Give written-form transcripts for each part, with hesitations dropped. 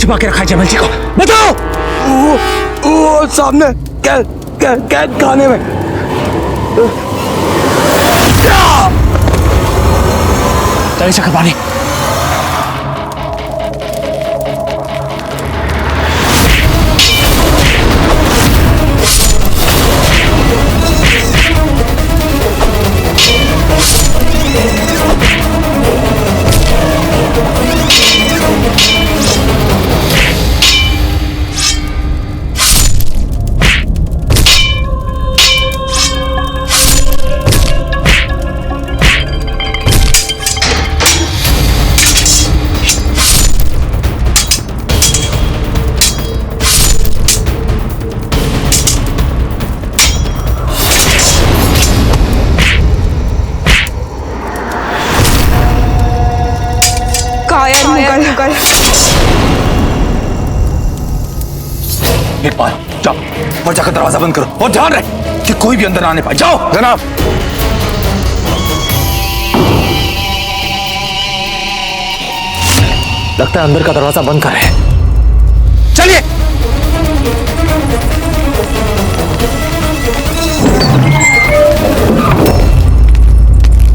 छिपा के रखा है जयमल जी को? बताओ। वो सामने कैद खाने में। चलिए चक्रपाणी। एक बार जाओ और जाकर दरवाजा बंद करो और ध्यान रहे कि कोई भी अंदर ना आने पाए। जाओ। जनाब। लगता है अंदर का दरवाजा बंद कर है। चलिए।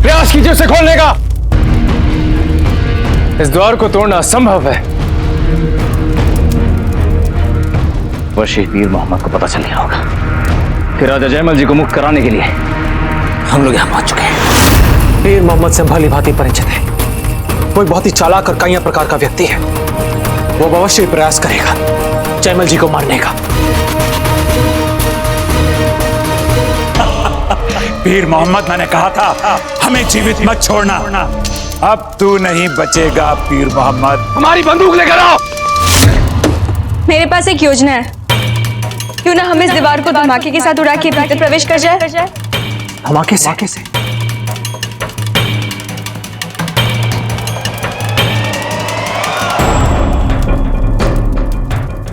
प्रयास कीजिए उसे खोलने का। इस द्वार को तोड़ना असंभव है। वशी पीर मोहम्मद को पता चल गया होगा कि राजा जयमल जी को मुक्त कराने के लिए हम लोग यहां पहुंच चुके हैं। पीर मोहम्मद से भली भांति परिचित है। वो एक बहुत ही चालाक और काइया प्रकार का व्यक्ति है। वो अवश्य प्रयास करेगा जयमल जी को मारने का। पीर मोहम्मद, मैंने कहा था हमें जीवित मत छोड़ना। अब तू नहीं बचेगा पीर मोहम्मद। हमारी बंदूक लेकर आओ। मेरे पास एक योजना है। क्यों ना हम इस दीवार को धमाके के साथ उड़ा के भीतर प्रवेश कर जाए? धमाके से?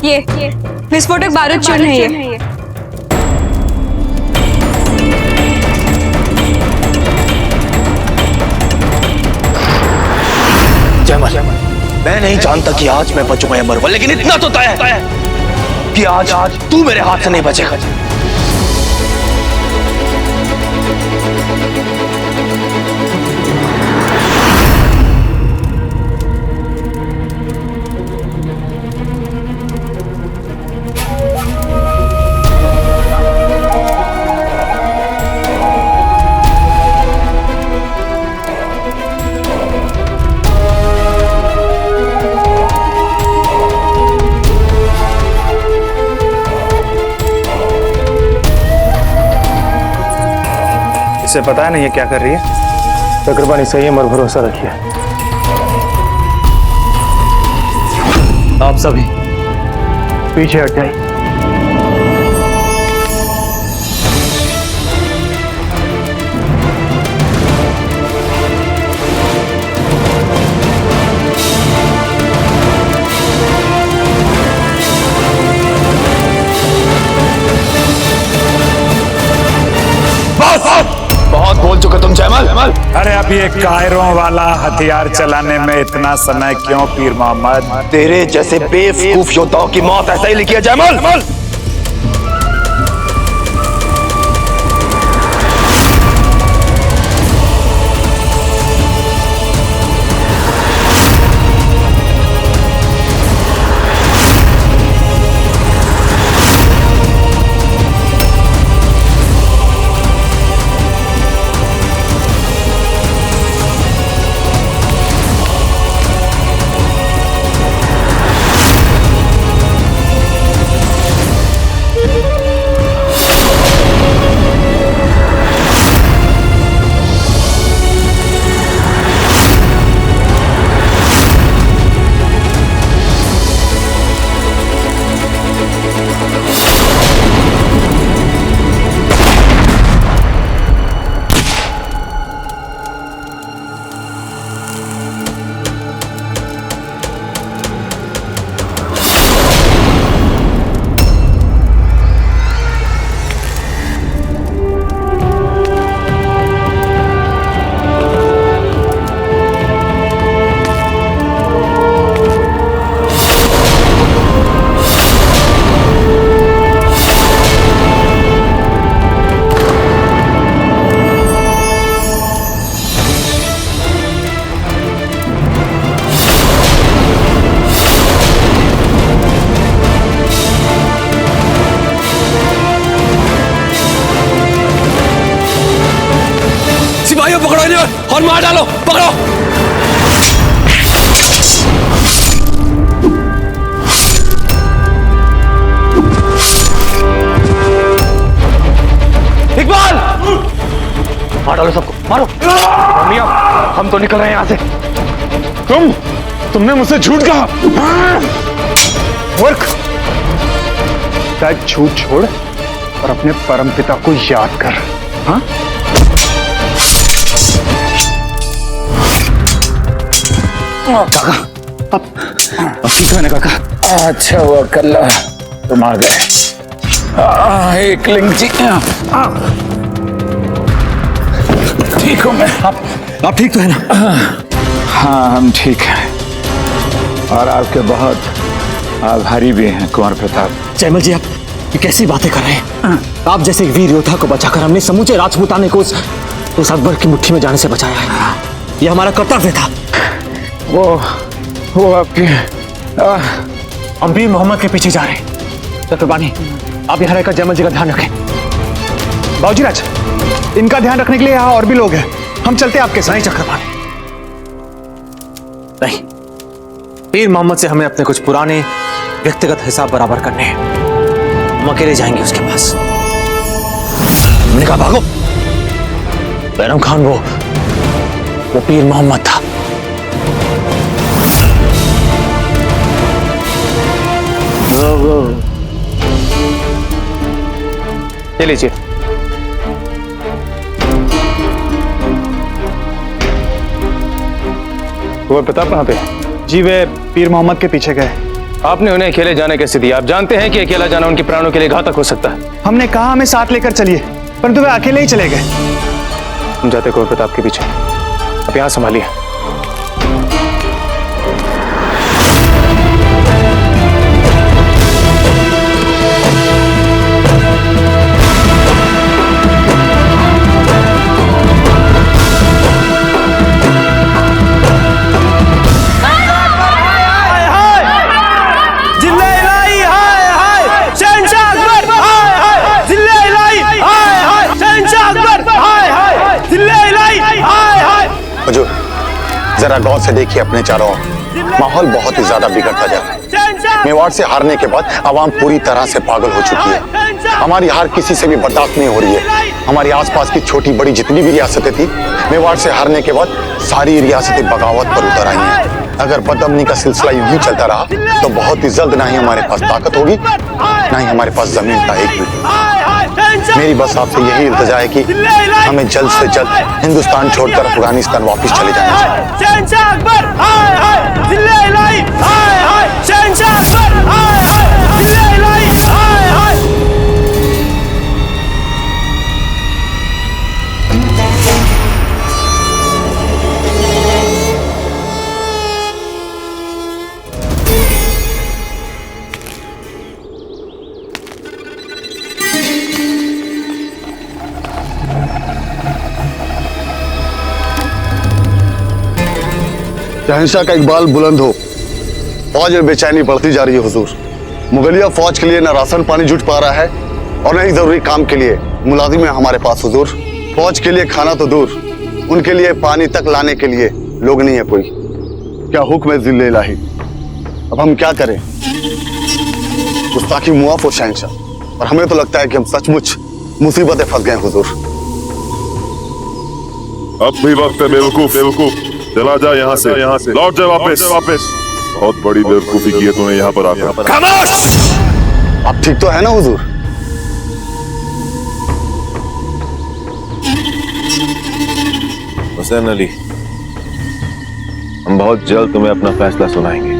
ये विस्फोटक बारूद चूर्ण है ये। जयमल, मैं नहीं जानता कि आज मैं बचूंगा या मरूंगा, लेकिन इतना तो तय है कि आज तू मेरे हाथ से नहीं बचेगा। इसे पता है ना ये क्या कर रही है? चक्रपाणी संयम और भरोसा रखिए। आप सभी पीछे हट जाइए। बहुत बोल चुके तुम जयमल। अरे अब ये कायरों वाला हथियार चलाने में इतना समय क्यों पीर मोहम्मद? तेरे जैसे बेवकूफ योद्धाओं की मौत ऐसा ही लिखी है जयमल। और मार डालो। पकड़ो। इकबाल, मार डालो सबको, मारो। मियां, हम तो निकल रहे हैं यहाँ से। तुमने मुझसे झूठ कहा। वर्क, झूठ छोड़ और अपने परमपिता को याद कर। हाँ? काका, अब ठीक है ना काका? अच्छा हुआ कल्ला तुम आ गए। एक लिंग जी, ठीक हूँ मैं। आप ठीक तो है ना? हाँ, हम ठीक हैं और आपके बहुत आभारी भी हैं कुंवर प्रताप। जयमल जी, आप ये कैसी बातें कर रहे हैं? आप जैसे एक वीर योद्धा को बचाकर हमने समूचे राजपूताने को उस अकबर की मुट्ठी में जाने से बचाया है। ये हमारा कर्तव्य था। वो आपके हम वीर मोहम्मद के पीछे जा रहे हैं। चक्रपाणी, आप यहाँ रहकर जयमल जी का ध्यान रखें। बाबूजी राज, इनका ध्यान रखने के लिए यहाँ और भी लोग हैं। हम चलते हैं आपके साथ। नहीं चक्रपाणी, नहीं। वीर मोहम्मद से हमें अपने कुछ पुराने व्यक्तिगत हिसाब बराबर करने हैं। हम अकेले जाएंगे उसके पास। हमने कहा भागो। बैरम खान वो पीर मोहम्मद था। ये लीजिए। कुंवर प्रताप कहाँ पे? जी, वे पीर मोहम्मद के पीछे गए। आपने उन्हें अकेले जाने कैसे दिया? आप जानते हैं कि अकेला जाना उनके प्राणों के लिए घातक हो सकता है। हमने कहा हमें साथ लेकर चलिए, परंतु वे अकेले ही चले गए। हम जाते कुंवर प्रताप के पीछे। आप यहाँ संभालिए। हुजूर, जरा गौर से देखिए अपने चारों ओर। माहौल बहुत ही ज्यादा बिगड़ता जा रहा है। मेवाड़ से हारने के बाद आवाम पूरी तरह से पागल हो चुकी है। हमारी हार किसी से भी बर्दाश्त नहीं हो रही है। हमारी आसपास की छोटी बड़ी जितनी भी रियासतें थी, मेवाड़ से हारने के बाद सारी रियासतें बगावत पर उतर आई हैं। अगर बदअमनी का सिलसिला यूं ही चलता रहा तो बहुत ही जल्द ना ही हमारे पास ताकत होगी, ना ही हमारे पास जमीन का एक भी। मेरी बस आपसे यही इल्तिजा है कि हमें जल्द से जल्द हिंदुस्तान छोड़कर अफगानिस्तान वापस चले जाना शहंशाह का इकबाल बुलंद हो। फौज में बेचैनी बढ़ती जा रही है हुजूर। मुगलिया फौज के लिए न राशन पानी जुट पा रहा है और न ही जरूरी काम के लिए मुलाजिम है हमारे पास हुजूर। फौज के लिए खाना तो दूर, उनके लिए पानी तक लाने के लिए लोग नहीं है कोई। क्या हुक्म है जिल्ले इलाही, अब हम क्या करें? गुस्ताखी मुआफ हो शहंशाह, और हमें तो लगता है कि हम सचमुच मुसीबत में फंस गए हुजूर। अब भी वक्त है बेवकूफ, बेवकूफ। चला जा यहाँ से लौट जा वापस। बहुत बड़ी बेवकूफी की है तूने यहाँ पर आकर। खामोश! आप ठीक तो है ना हुजूर? हुसैन अली, हम बहुत जल्द तुम्हें अपना फैसला सुनाएंगे।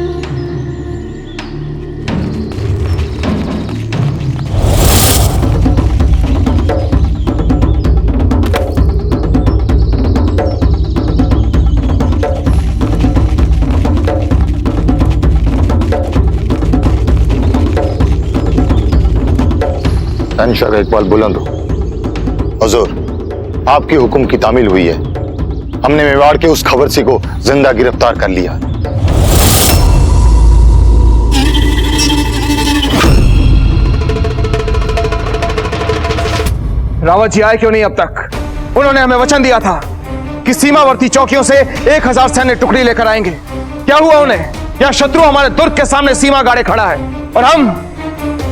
शहंशाह का इकबाल बुलंद हो। हुजूर, आपके हुक्म की तामील हुई है। हमने मेवाड़ के उस खबरसी को जिंदा गिरफ्तार कर लिया। रावत जी आए क्यों नहीं अब तक? उन्होंने हमें वचन दिया था कि सीमावर्ती चौकियों से 1000 सैन्य टुकड़ी लेकर आएंगे। क्या हुआ उन्हें? या शत्रु हमारे दुर्ग के सामने सीमा गाड़े खड़ा है और हम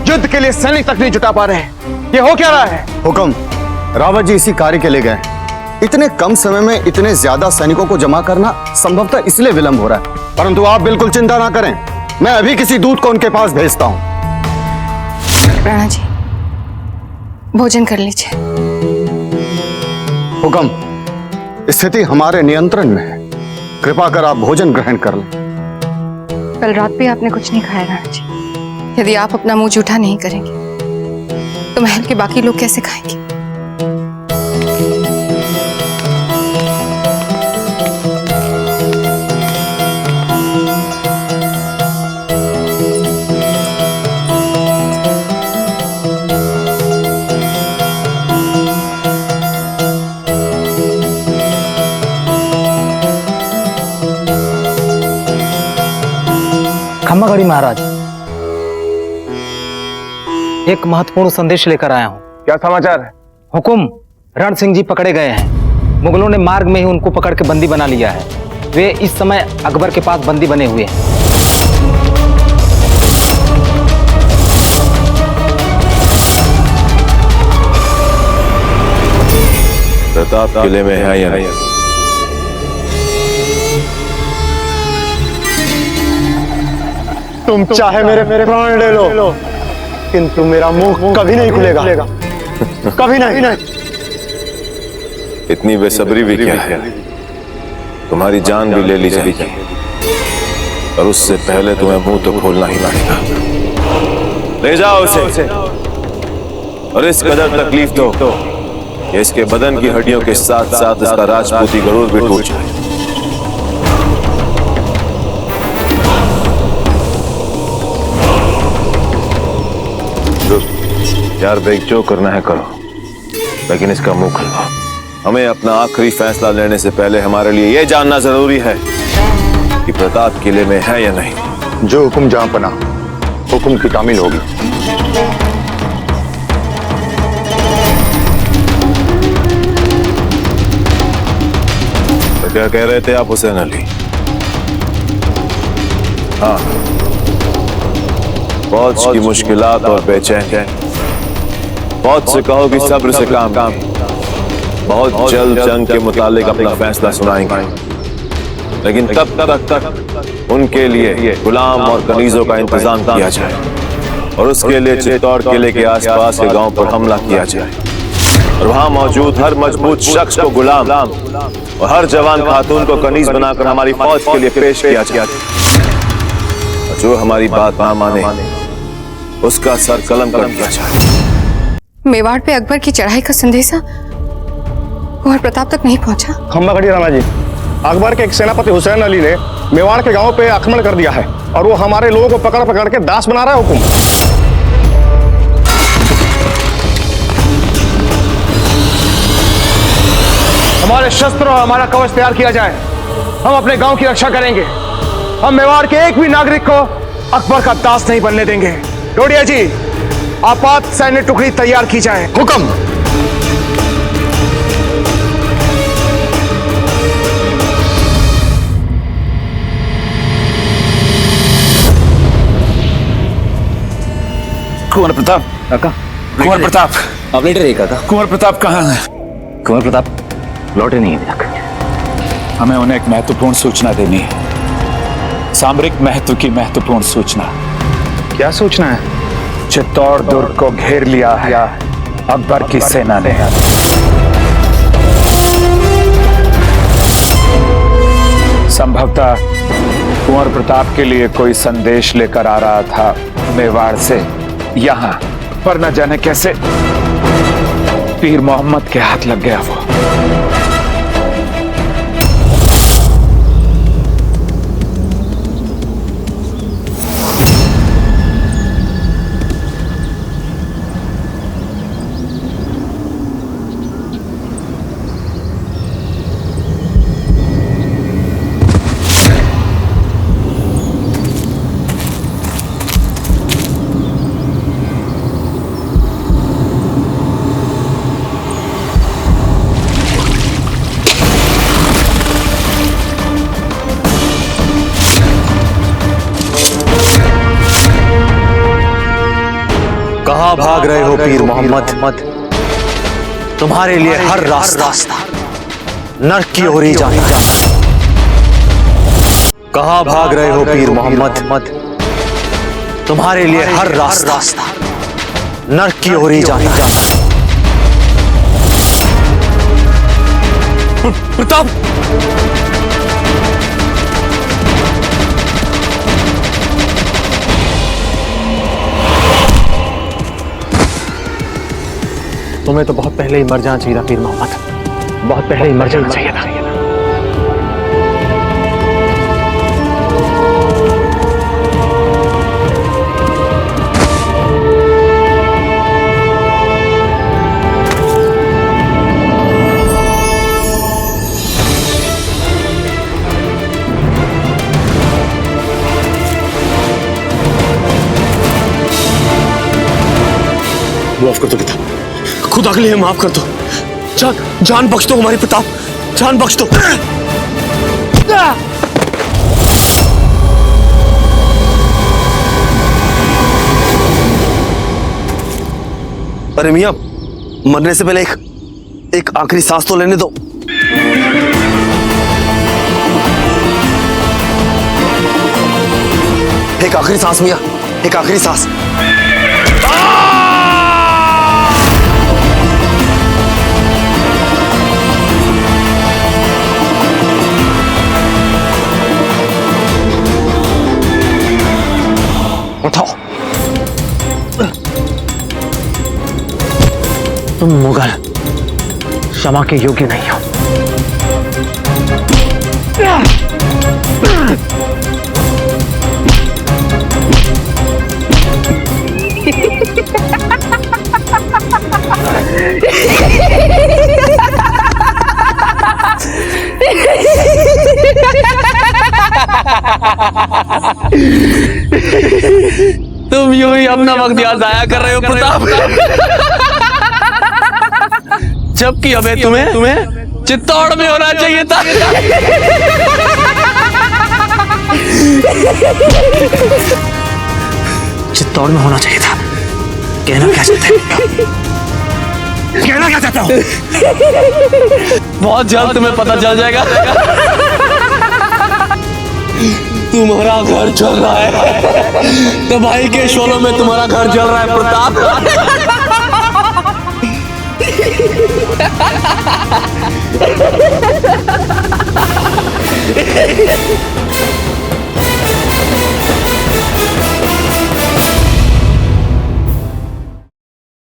युद्ध के लिए सैनिक तक नहीं जुटा पा रहे हैं। ये हो क्या रहा है? हुक्म, रावत जी इसी कार्य के लिए गए। इतने कम समय में इतने ज्यादा सैनिकों को जमा करना संभवतः इसलिए विलंब हो रहा है। परंतु आप बिल्कुल चिंता ना करें, मैं अभी किसी दूत को उनके पास भेजता हूं। राणा जी, भोजन कर लीजिए। हुक्म, स्थिति हमारे नियंत्रण में है, कृपा कर आप भोजन ग्रहण कर लें। कल रात भी आपने कुछ नहीं खाया राणा जी। यदि आप अपना मुंह जूठा नहीं करेंगे तो महल के बाकी लोग कैसे खाएंगे? खम्मागढ़ी महाराज, एक महत्वपूर्ण संदेश लेकर आया हूं। क्या समाचार है? हुकुम, रण सिंह जी पकड़े गए हैं। मुगलों ने मार्ग में ही उनको पकड़ के बंदी बना लिया है। वे इस समय अकबर के पास बंदी बने हुए हैं। प्रताप किले में है या नहीं? तुम चाहे मेरे प्राण ले लो, किंतु मेरा मुंह कभी नहीं खुलेगा। कभी नहीं। इतनी बेसब्री भी क्या है? तुम्हारी जान भी ले ली जाएगी और उससे पहले तुम्हें मुंह तो खोलना ही पड़ेगा। ले जाओ उसे और इस कदर तकलीफ दो कि इसके बदन की हड्डियों के साथ साथ इसका राजपूती गरुड़ भी टूट जाए। यार बेग, जो करना है करो, लेकिन इसका मुंह खुलवाओ। हमें अपना आखिरी फैसला लेने से पहले हमारे लिए यह जानना जरूरी है कि प्रताप किले में है या नहीं। जो हुक्म जहां पना, हुक्म की तामील होगी। तो क्या कह रहे थे आप हुसैन अली? हाँ, फौज की मुश्किलात और बेचैन, फौज से कहो कि सब्र से काम, बहुत जल्द जंग के मुतालिक अपना फैसला सुनाएंगे, लेकिन तब तक उनके लिए गुलाम और कनीजों का इंतजाम किया जाए और उसके लिए चित्तौड़ किले के आसपास के गांव पर हमला किया जाए और वहां मौजूद हर मजबूत शख्स को गुलाम और हर जवान खातून को कनीज बनाकर हमारी फौज के लिए पेश किया जाए। और जो हमारी बात ना माने उसका सर कलम कर दिया जाए। मेवाड़ पे अकबर की चढ़ाई का संदेशा कुंवर प्रताप तक नहीं पहुंचा। खम्बागढ़ी राणा जी, अकबर के एक सेनापति हुसैन अली ने मेवाड़ के गांव पे आक्रमण कर दिया है और वो हमारे लोगों को पकड़ पकड़ के दास बना रहा है। हुकुम, हमारे शस्त्र और हमारा कवच तैयार किया जाए। हम अपने गांव की रक्षा करेंगे। हम मेवाड़ के एक भी नागरिक को अकबर का दास नहीं बनने देंगे। डोडिया जी, आपात सैन्य टुकड़ी तैयार की जाए। हुक्म। कुंवर प्रताप, काका, कुंवर प्रताप, आप लेटे रहिए काका। कुंवर प्रताप कहाँ है? कुंवर प्रताप लौटे नहीं अभी तक। हमें उन्हें एक महत्वपूर्ण सूचना देनी है, सामरिक महत्व की महत्वपूर्ण सूचना। क्या सूचना है? चित्तौड़ दुर्ग को घेर लिया है अकबर की सेना ने। संभवतः कुंवर प्रताप के लिए कोई संदेश लेकर आ रहा था मेवाड़ से यहां, पर न जाने कैसे पीर मोहम्मद के हाथ लग गया वो। कहां भाग रहे हो पीर मोहम्मद? तुम्हारे लिए हर रास्ता नर्क की ओर ही जाएगा। कहां भाग रहे हो पीर मोहम्मद? तुम्हारे लिए हर रास्ता नर्क की ओर ही जाएगा। प्रताप, तुम्हें तो बहुत पहले ही मर जाना चाहिए था पीर मोहम्मद, बहुत पहले ही मर जाना चाहिए था। माफ कर दो पिता, खुदा के लिए माफ कर दो। जान बख्श दो हमारी प्रताप, जान बख्श दो। अरे मियां, मरने से पहले एक आखिरी सांस तो लेने दो। एक आखिरी सांस मियां, एक आखिरी सांस। उठाओ। तुम मुगल क्षमा के योग्य नहीं हो। तुम यूं ही अपना वक्त याद जाया कर रहे हो प्रताप, जबकि हमें तुम्हें चित्तौड़ में होना चाहिए था। चित्तौड़ में होना चाहिए था। कहना क्या चाहते हो? कहना क्या चाहते हो? बहुत जल्द तुम्हें पता चल जाएगा। तुम्हारा घर जल रहा है, तबाही के शोलों में तुम्हारा घर जल रहा है प्रताप।